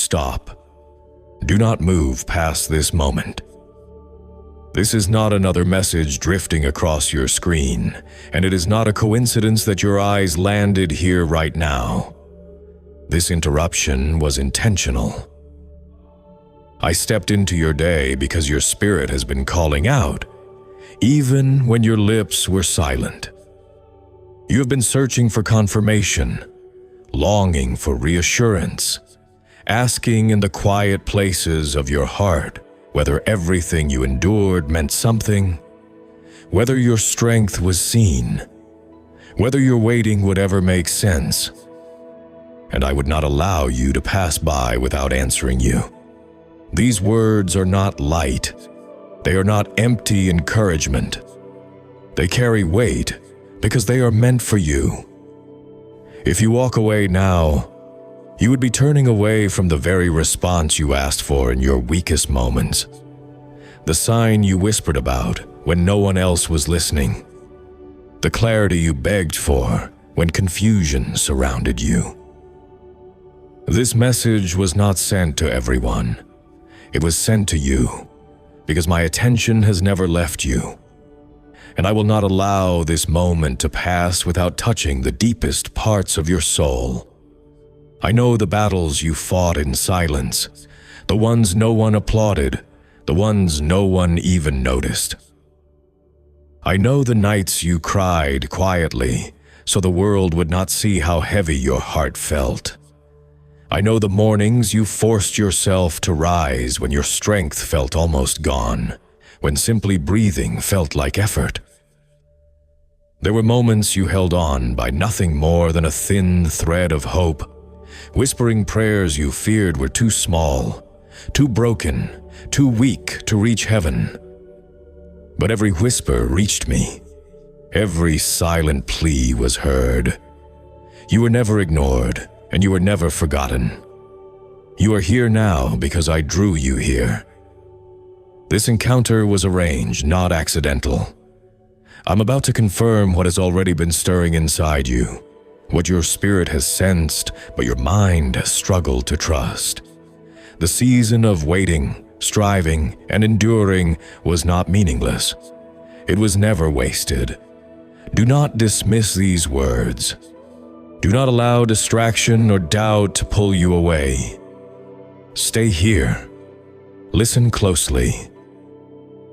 stop. Do not move past this moment. This is not another message drifting across your screen, and it is not a coincidence that your eyes landed here right now. This interruption was intentional. I stepped into your day because your spirit has been calling out, even when your lips were silent. You have been searching for confirmation, longing for reassurance, asking in the quiet places of your heart whether everything you endured meant something, whether your strength was seen, whether your waiting would ever make sense. And I would not allow you to pass by without answering you. These words are not light. They are not empty encouragement. They carry weight because they are meant for you. If you walk away now, you would be turning away from the very response you asked for in your weakest moments, the sign you whispered about when no one else was listening, the clarity you begged for when confusion surrounded you. This message was not sent to everyone. It was sent to you because my attention has never left you, and I will not allow this moment to pass without touching the deepest parts of your soul. I know the battles you fought in silence, the ones no one applauded, the ones no one even noticed. I know the nights you cried quietly so the world would not see how heavy your heart felt. I know the mornings you forced yourself to rise when your strength felt almost gone, when simply breathing felt like effort. There were moments you held on by nothing more than a thin thread of hope, whispering prayers you feared were too small, too broken, too weak to reach heaven. But every whisper reached me. Every silent plea was heard. You were never ignored, and you were never forgotten. You are here now because I drew you here. This encounter was arranged, not accidental. I'm about to confirm what has already been stirring inside you, what your spirit has sensed, but your mind has struggled to trust. The season of waiting, striving, and enduring was not meaningless. It was never wasted. Do not dismiss these words. Do not allow distraction or doubt to pull you away. Stay here. Listen closely.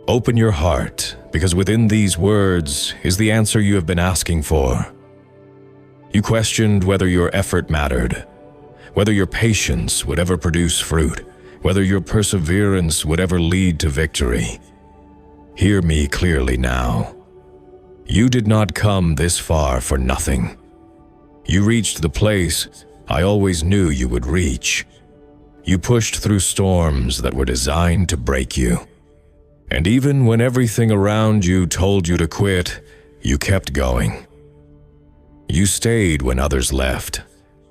Open your heart, because within these words is the answer you have been asking for. You questioned whether your effort mattered, whether your patience would ever produce fruit, whether your perseverance would ever lead to victory. Hear me clearly now. You did not come this far for nothing. You reached the place I always knew you would reach. You pushed through storms that were designed to break you. And even when everything around you told you to quit, you kept going. You stayed when others left.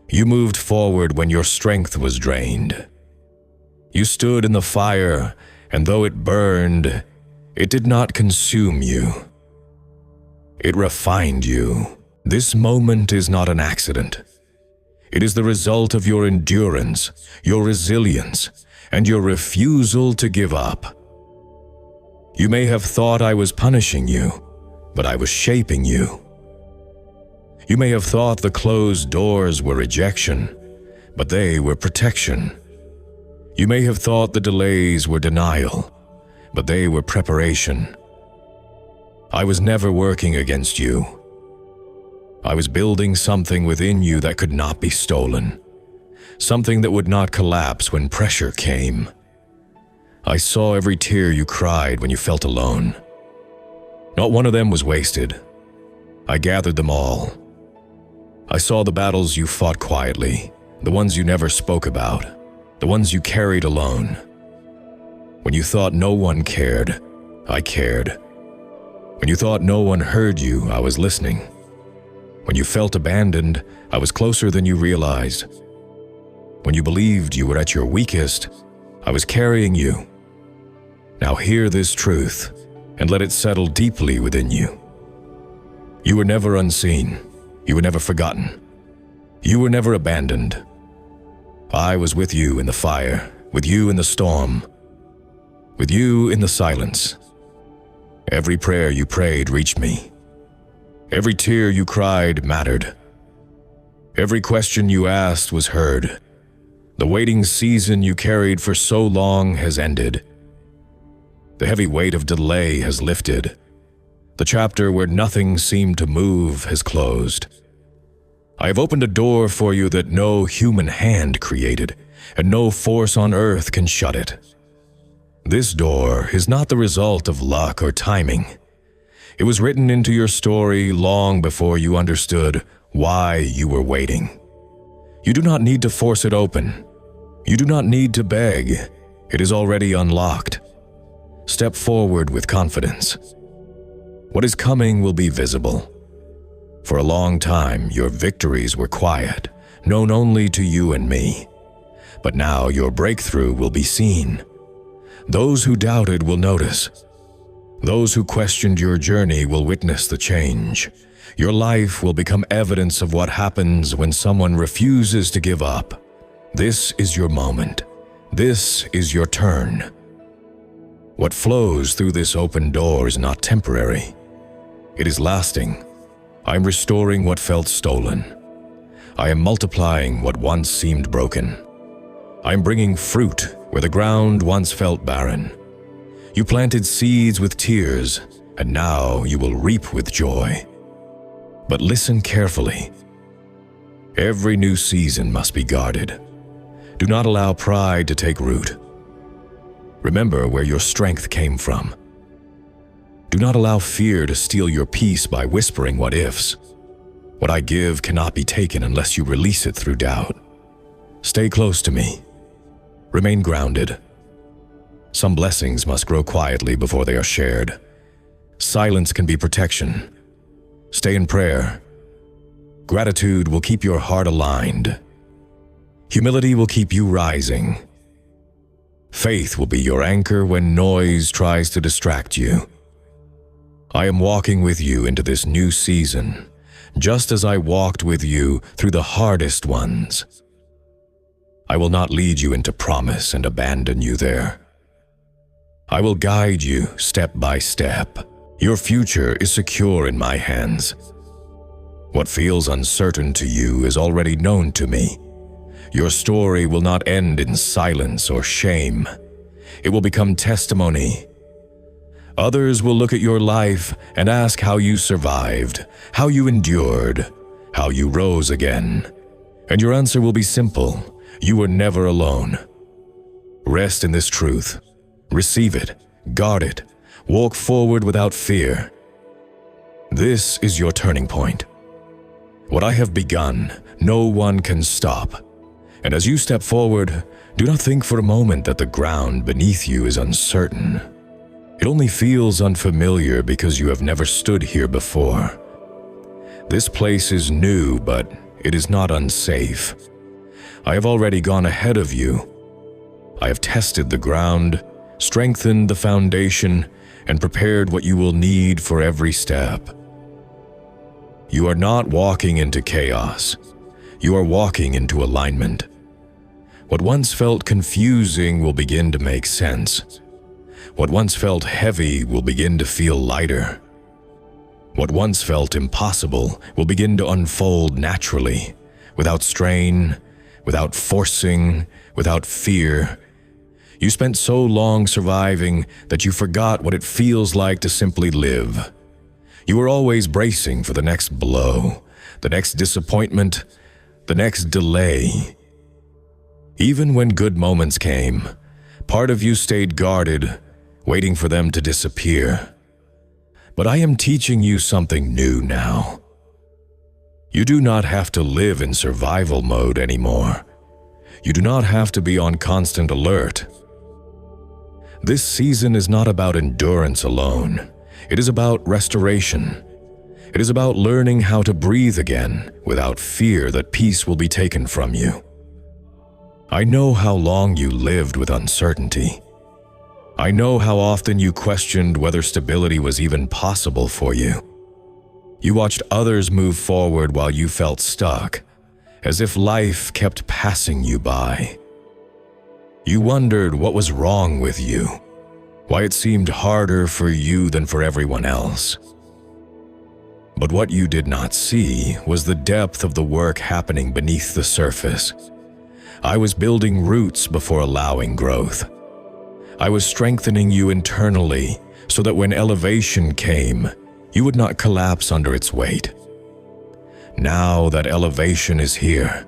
You moved forward when your strength was drained. You stood in the fire, and though it burned, it did not consume you. It refined you. This moment is not an accident. It is the result of your endurance, your resilience, and your refusal to give up. You may have thought I was punishing you, but I was shaping you. You may have thought the closed doors were rejection, but they were protection. You may have thought the delays were denial, but they were preparation. I was never working against you. I was building something within you that could not be stolen, something that would not collapse when pressure came. I saw every tear you cried when you felt alone. Not one of them was wasted. I gathered them all. I saw the battles you fought quietly, the ones you never spoke about, the ones you carried alone. When you thought no one cared, I cared. When you thought no one heard you, I was listening. When you felt abandoned, I was closer than you realized. When you believed you were at your weakest, I was carrying you. Now hear this truth, and let it settle deeply within you. You were never unseen. You were never forgotten. You were never abandoned. I was with you in the fire, with you in the storm, with you in the silence. Every prayer you prayed reached me. Every tear you cried mattered. Every question you asked was heard. The waiting season you carried for so long has ended. The heavy weight of delay has lifted. The chapter where nothing seemed to move has closed. I have opened a door for you that no human hand created, and no force on earth can shut it. This door is not the result of luck or timing. It was written into your story long before you understood why you were waiting. You do not need to force it open. You do not need to beg. It is already unlocked. Step forward with confidence. What is coming will be visible. For a long time, your victories were quiet, known only to you and me. But now your breakthrough will be seen. Those who doubted will notice. Those who questioned your journey will witness the change. Your life will become evidence of what happens when someone refuses to give up. This is your moment. This is your turn. What flows through this open door is not temporary. It is lasting. I am restoring what felt stolen. I am multiplying what once seemed broken. I am bringing fruit where the ground once felt barren. You planted seeds with tears, and now you will reap with joy. But listen carefully. Every new season must be guarded. Do not allow pride to take root. Remember where your strength came from. Do not allow fear to steal your peace by whispering what ifs. What I give cannot be taken unless you release it through doubt. Stay close to me. Remain grounded. Some blessings must grow quietly before they are shared. Silence can be protection. Stay in prayer. Gratitude will keep your heart aligned. Humility will keep you rising. Faith will be your anchor when noise tries to distract you. I am walking with you into this new season, just as I walked with you through the hardest ones. I will not lead you into promise and abandon you there. I will guide you step by step. Your future is secure in my hands. What feels uncertain to you is already known to me. Your story will not end in silence or shame. It will become testimony. Others will look at your life and ask how you survived, how you endured, how you rose again. And your answer will be simple. You were never alone. Rest in this truth. Receive it. Guard it. Walk forward without fear. This is your turning point. What I have begun, no one can stop. And as you step forward, do not think for a moment that the ground beneath you is uncertain. It only feels unfamiliar because you have never stood here before. This place is new, but it is not unsafe. I have already gone ahead of you. I have tested the ground, strengthened the foundation, and prepared what you will need for every step. You are not walking into chaos. You are walking into alignment. What once felt confusing will begin to make sense. What once felt heavy will begin to feel lighter. What once felt impossible will begin to unfold naturally, without strain, without forcing, without fear. You spent so long surviving that you forgot what it feels like to simply live. You were always bracing for the next blow, the next disappointment, the next delay. Even when good moments came, part of you stayed guarded, waiting for them to disappear. But I am teaching you something new now. You do not have to live in survival mode anymore. You do not have to be on constant alert. This season is not about endurance alone. It is about restoration. It is about learning how to breathe again without fear that peace will be taken from you. I know how long you lived with uncertainty. I know how often you questioned whether stability was even possible for you. You watched others move forward while you felt stuck, as if life kept passing you by. You wondered what was wrong with you, why it seemed harder for you than for everyone else. But what you did not see was the depth of the work happening beneath the surface. I was building roots before allowing growth. I was strengthening you internally so that when elevation came, you would not collapse under its weight. Now that elevation is here,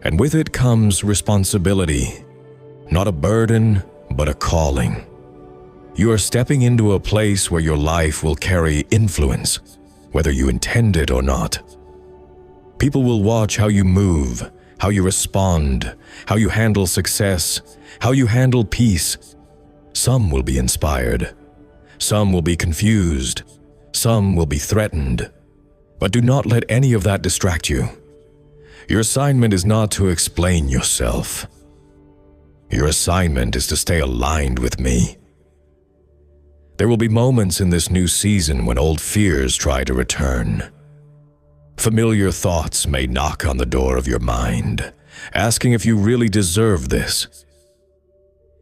and with it comes responsibility, not a burden, but a calling. You are stepping into a place where your life will carry influence, whether you intend it or not. People will watch how you move, how you respond, how you handle success, how you handle peace. Some will be inspired. Some will be confused. Some will be threatened. But do not let any of that distract you. Your assignment is not to explain yourself. Your assignment is to stay aligned with me. There will be moments in this new season when old fears try to return. Familiar thoughts may knock on the door of your mind, asking if you really deserve this,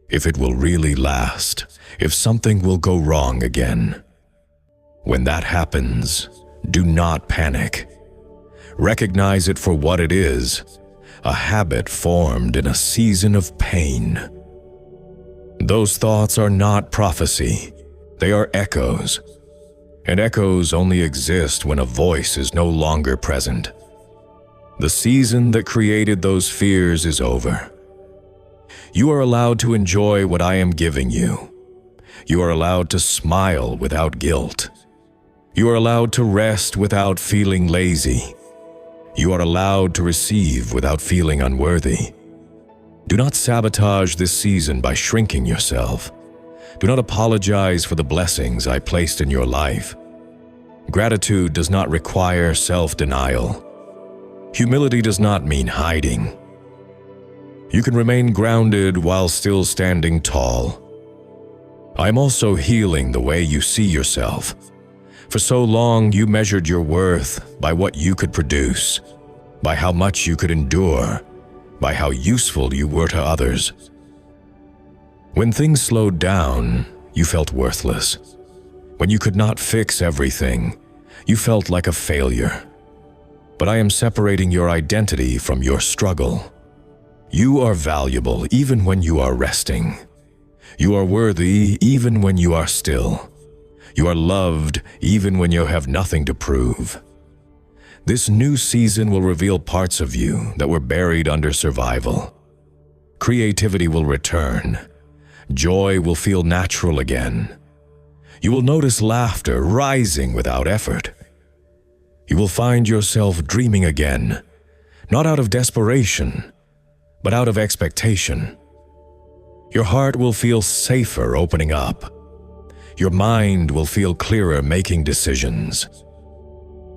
if it will really last, if something will go wrong again. When that happens, do not panic. Recognize it for what it is, a habit formed in a season of pain. Those thoughts are not prophecy. They are echoes, and echoes only exist when a voice is no longer present. The season that created those fears is over. You are allowed to enjoy what I am giving you. You are allowed to smile without guilt. You are allowed to rest without feeling lazy. You are allowed to receive without feeling unworthy. Do not sabotage this season by shrinking yourself. Do not apologize for the blessings I placed in your life. Gratitude does not require self-denial. Humility does not mean hiding. You can remain grounded while still standing tall. I am also healing the way you see yourself. For so long, you measured your worth by what you could produce, by how much you could endure, by how useful you were to others. When things slowed down, you felt worthless. When you could not fix everything, you felt like a failure. But I am separating your identity from your struggle. You are valuable even when you are resting. You are worthy even when you are still. You are loved even when you have nothing to prove. This new season will reveal parts of you that were buried under survival. Creativity will return. Joy will feel natural again. You will notice laughter rising without effort. You will find yourself dreaming again, not out of desperation, but out of expectation. Your heart will feel safer opening up. Your mind will feel clearer making decisions.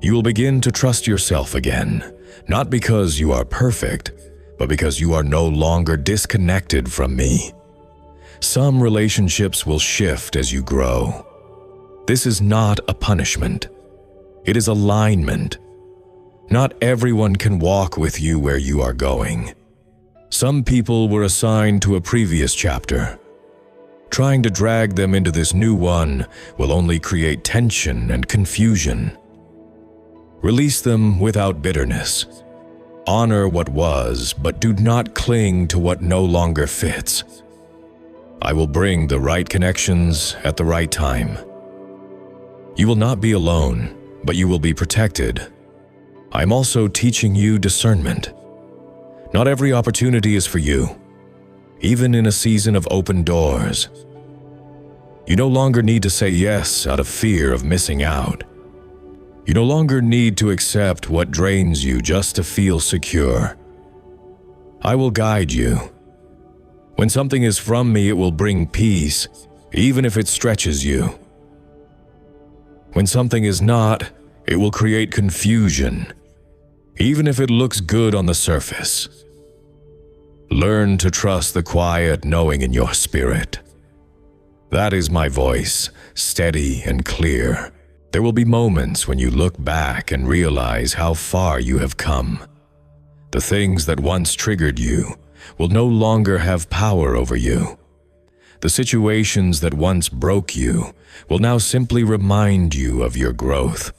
You will begin to trust yourself again, not because you are perfect, but because you are no longer disconnected from me. Some relationships will shift as you grow. This is not a punishment. It is alignment. Not everyone can walk with you where you are going. Some people were assigned to a previous chapter. Trying to drag them into this new one will only create tension and confusion. Release them without bitterness. Honor what was, but do not cling to what no longer fits. I will bring the right connections at the right time. You will not be alone, but you will be protected. I am also teaching you discernment. Not every opportunity is for you, even in a season of open doors. You no longer need to say yes out of fear of missing out. You no longer need to accept what drains you just to feel secure. I will guide you. When something is from me, it will bring peace, even if it stretches you. When something is not, it will create confusion, even if it looks good on the surface. Learn to trust the quiet knowing in your spirit. That is my voice, steady and clear. There will be moments when you look back and realize how far you have come. The things that once triggered you will no longer have power over you. The situations that once broke you will now simply remind you of your growth.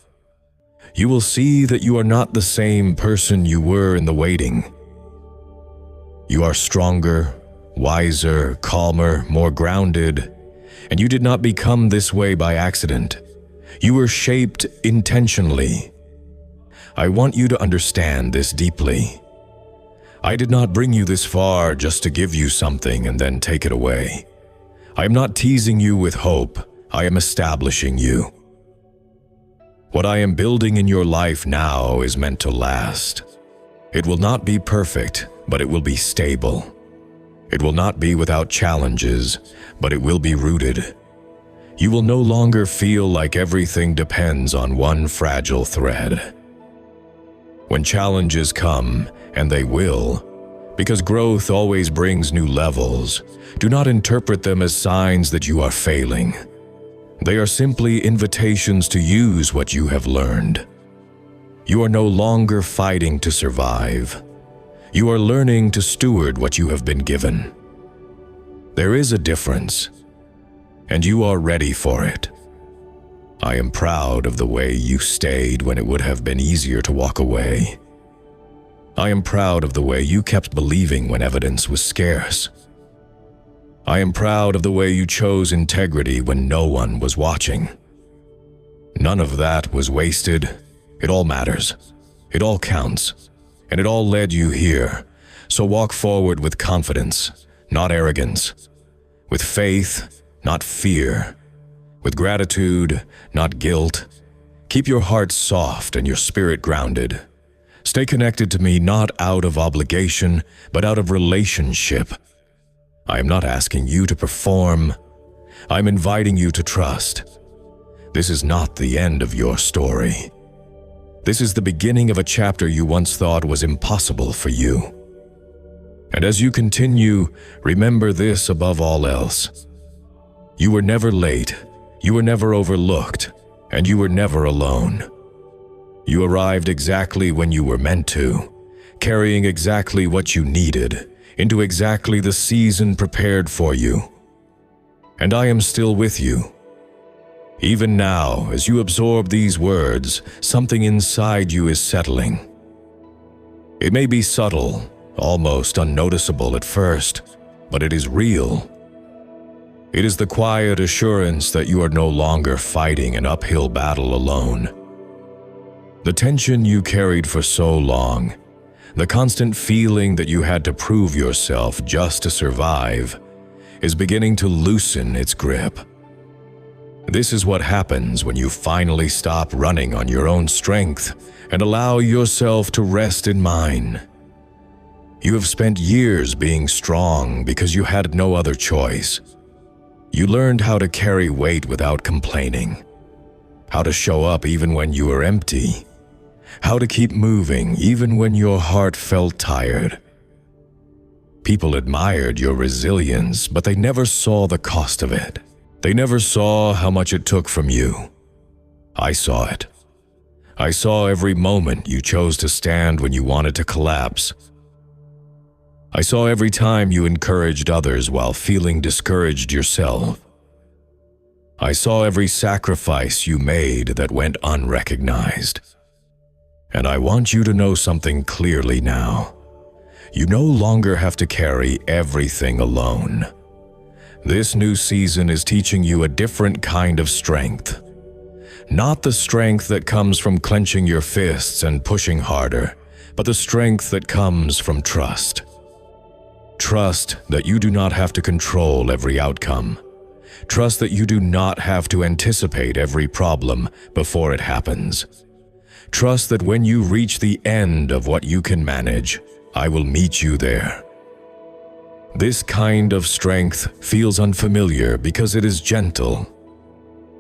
You will see that you are not the same person you were in the waiting. You are stronger, wiser, calmer, more grounded, and you did not become this way by accident. You were shaped intentionally. I want you to understand this deeply. I did not bring you this far just to give you something and then take it away. I am not teasing you with hope. I am establishing you. What I am building in your life now is meant to last. It will not be perfect, but it will be stable. It will not be without challenges, but it will be rooted. You will no longer feel like everything depends on one fragile thread. When challenges come, and they will, because growth always brings new levels, do not interpret them as signs that you are failing. They are simply invitations to use what you have learned. You are no longer fighting to survive. You are learning to steward what you have been given. There is a difference, and you are ready for it. I am proud of the way you stayed when it would have been easier to walk away. I am proud of the way you kept believing when evidence was scarce. I am proud of the way you chose integrity when no one was watching. None of that was wasted. It all matters. It all counts. And it all led you here. So walk forward with confidence, not arrogance. With faith, not fear. With gratitude, not guilt. Keep your heart soft and your spirit grounded. Stay connected to me not out of obligation, but out of relationship. I am not asking you to perform. I'm inviting you to trust. This is not the end of your story. This is the beginning of a chapter you once thought was impossible for you. And as you continue, remember this above all else. You were never late, you were never overlooked, and you were never alone. You arrived exactly when you were meant to, carrying exactly what you needed, into exactly the season prepared for you. And I am still with you. Even now, as you absorb these words, something inside you is settling. It may be subtle, almost unnoticeable at first, but it is real. It is the quiet assurance that you are no longer fighting an uphill battle alone. The tension you carried for so long, the constant feeling that you had to prove yourself just to survive, is beginning to loosen its grip. This is what happens when you finally stop running on your own strength and allow yourself to rest in mine. You have spent years being strong because you had no other choice. You learned how to carry weight without complaining, how to show up even when you were empty, how to keep moving even when your heart felt tired. People admired your resilience, but they never saw the cost of it. They never saw how much it took from you. I saw it. I saw every moment you chose to stand when you wanted to collapse. I saw every time you encouraged others while feeling discouraged yourself. I saw every sacrifice you made that went unrecognized. And I want you to know something clearly now. You no longer have to carry everything alone. This new season is teaching you a different kind of strength. Not the strength that comes from clenching your fists and pushing harder, but the strength that comes from trust. Trust that you do not have to control every outcome. Trust that you do not have to anticipate every problem before it happens. Trust that when you reach the end of what you can manage, I will meet you there. This kind of strength feels unfamiliar because it is gentle.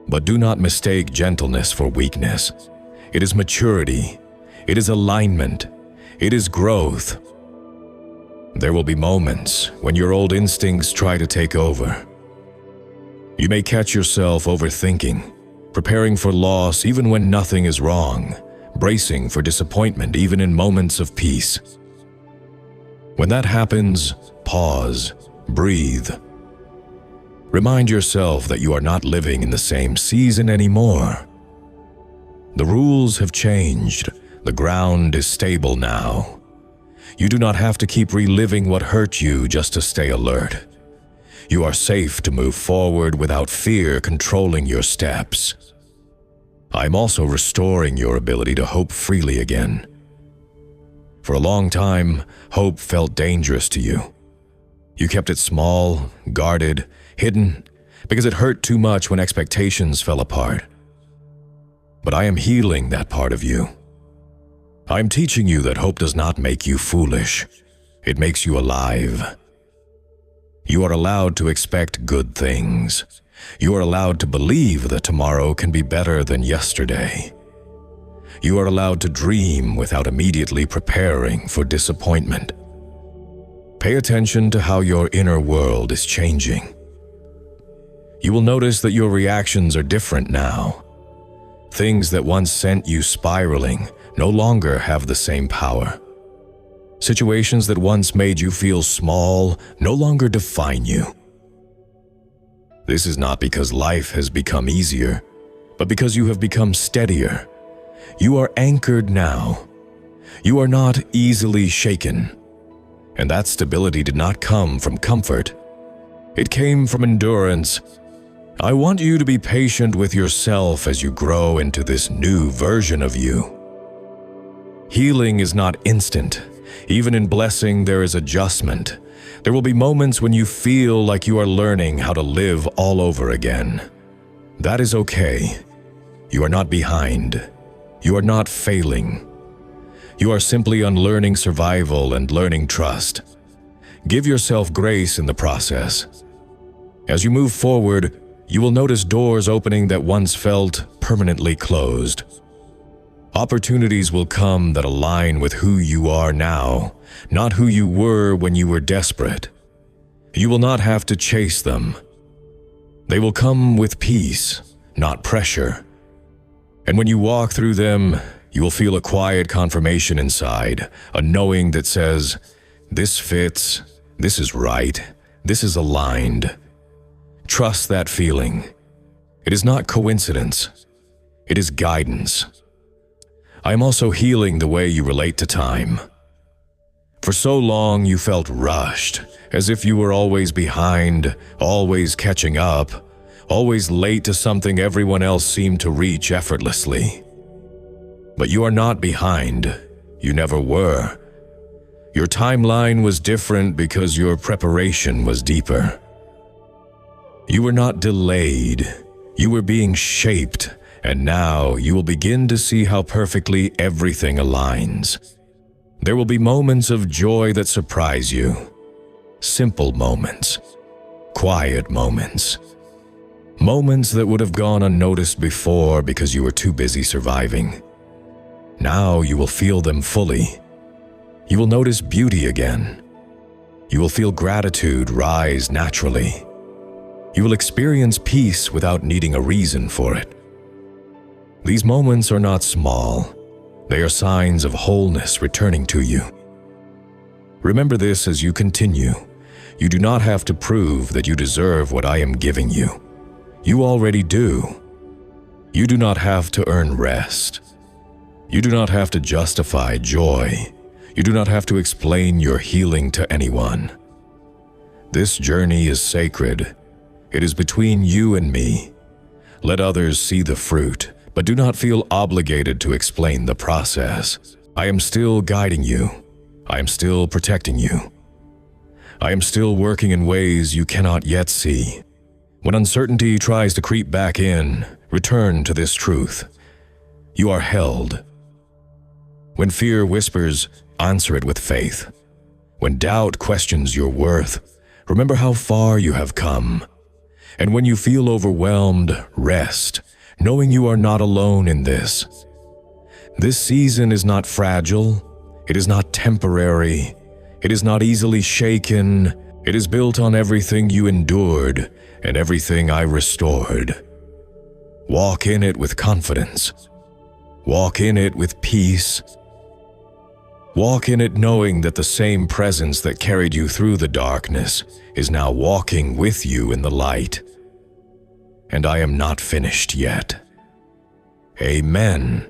But do not mistake gentleness for weakness. It is maturity. It is alignment. It is growth. There will be moments when your old instincts try to take over. You may catch yourself overthinking, preparing for loss even when nothing is wrong, bracing for disappointment even in moments of peace. When that happens, pause, breathe. Remind yourself that you are not living in the same season anymore. The rules have changed. The ground is stable now. You do not have to keep reliving what hurt you just to stay alert. You are safe to move forward without fear controlling your steps. I am also restoring your ability to hope freely again. For a long time, hope felt dangerous to you. You kept it small, guarded, hidden, because it hurt too much when expectations fell apart. But I am healing that part of you. I am teaching you that hope does not make you foolish. It makes you alive. You are allowed to expect good things. You are allowed to believe that tomorrow can be better than yesterday. You are allowed to dream without immediately preparing for disappointment. Pay attention to how your inner world is changing. You will notice that your reactions are different now. Things that once sent you spiraling no longer have the same power. Situations that once made you feel small no longer define you. This is not because life has become easier, but because you have become steadier. You are anchored now. You are not easily shaken. And that stability did not come from comfort. It came from endurance. I want you to be patient with yourself as you grow into this new version of you. Healing is not instant. Even in blessing, there is adjustment. There will be moments when you feel like you are learning how to live all over again. That is okay. You are not behind. You are not failing. You are simply unlearning survival and learning trust. Give yourself grace in the process. As you move forward, you will notice doors opening that once felt permanently closed. Opportunities will come that align with who you are now, not who you were when you were desperate. You will not have to chase them. They will come with peace, not pressure. And when you walk through them, you will feel a quiet confirmation inside, a knowing that says, this fits, this is right, this is aligned. Trust that feeling. It is not coincidence. It is guidance. I am also healing the way you relate to time. For so long you felt rushed, as if you were always behind, always catching up, always late to something everyone else seemed to reach effortlessly. But you are not behind. You never were. Your timeline was different because your preparation was deeper. You were not delayed. You were being shaped, and now you will begin to see how perfectly everything aligns. There will be moments of joy that surprise you. Simple moments. Quiet moments. Moments that would have gone unnoticed before because you were too busy surviving. Now you will feel them fully. You will notice beauty again. You will feel gratitude rise naturally. You will experience peace without needing a reason for it. These moments are not small. They are signs of wholeness returning to you. Remember this as you continue. You do not have to prove that you deserve what I am giving you. You already do. You do not have to earn rest. You do not have to justify joy. You do not have to explain your healing to anyone. This journey is sacred. It is between you and me. Let others see the fruit, but do not feel obligated to explain the process. I am still guiding you. I am still protecting you. I am still working in ways you cannot yet see. When uncertainty tries to creep back in, return to this truth. You are held. When fear whispers, answer it with faith. When doubt questions your worth, remember how far you have come. And when you feel overwhelmed, rest, knowing you are not alone in this. This season is not fragile. It is not temporary. It is not easily shaken. It is built on everything you endured and everything I restored. Walk in it with confidence. Walk in it with peace. Walk in it knowing that the same presence that carried you through the darkness is now walking with you in the light. And I am not finished yet. Amen.